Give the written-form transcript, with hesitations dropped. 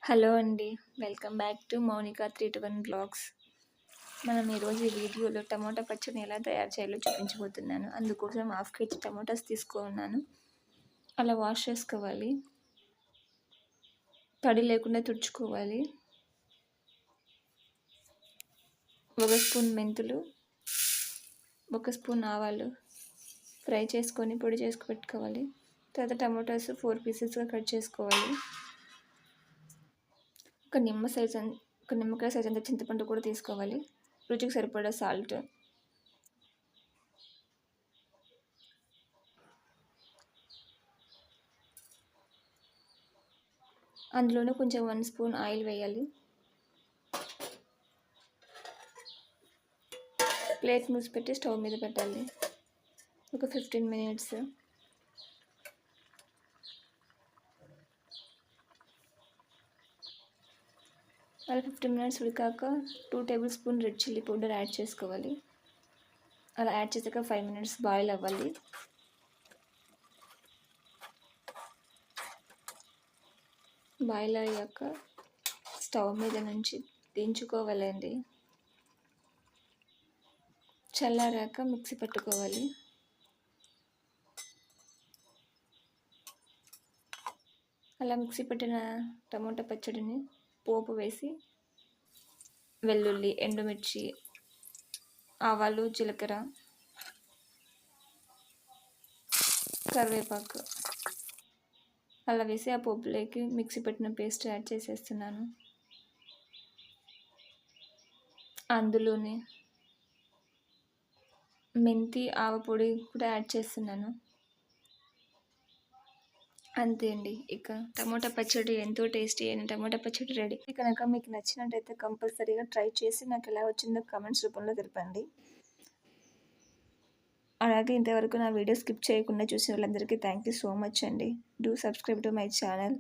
Hello అండి. Welcome back to Mounika 321 blogs. మనం ఈరోజు ఈ వీడియోలో టమాటా పచ్చడిని ఎలా తయారు చేయాలో చూపించబోతున్నాను. అందుకోసం హాఫ్ కేజీ టమాటాస్ తీసుకున్నాను. అలా వాష్ చేసుకోవాలి. తడి లేకుండా తుడుచుకోవాలి. 1 స్పూన్ మెంతులు, 1 స్పూన్ ఆవాలు ఫ్రై చేసుకొని పొడి చేసుకు పెట్టుకోవాలి. తర్వాత టమాటాస్ 4 పీసెస్గా కట్ చేసుకోవాలి. ఒక నిమ్మకాయ సైజ్ అంత చింతపండు కూడా తీసుకోవాలి. రుచికి సరిపడా సాల్ట్, అందులోనే కొంచెం 1 స్పూన్ ఆయిల్ వేయాలి. ప్లేట్ మూసిపెట్టి స్టవ్ మీద పెట్టాలి. ఒక 15 మినిట్స్. అలా 15 మినిట్స్ ఉడికాక 2 tablespoon red chilli powder add చేసుకోవాలి. అలా యాడ్ చేసాక 5 మినిట్స్ బాయిల్ అవ్వాలి. బాయిల్ అయ్యాక స్టవ్ మీద నుంచి దించుకోవాలండి. చల్లారాక మిక్సీ పట్టుకోవాలి. అలా మిక్సీ పట్టిన టమాటా పచ్చడిని పోపు వేసి వెల్లుల్లి, ఎండుమిర్చి, ఆవాలు, జీలకర్ర, కరివేపాకు అలా వేసి ఆ పోపులోకి మిక్సీ పట్టిన పేస్ట్ యాడ్ చేసేస్తున్నాను. అందులోనే మెంతి, ఆవ పొడి కూడా యాడ్ చేస్తున్నాను. అంతే అండి. ఇక టమాటా పచ్చడి ఎంతో టేస్టీ అయిన టమాటా పచ్చడి రెడీ. కనుక మీకు నచ్చినట్టయితే కంపల్సరీగా ట్రై చేసి నాకు ఎలా వచ్చిందో కామెంట్స్ రూపంలో తెలపండి. అలాగే ఇంతవరకు నా వీడియో స్కిప్ చేయకుండా చూసిన వాళ్ళందరికీ థ్యాంక్ యూ సో మచ్ అండి. Do subscribe to my channel.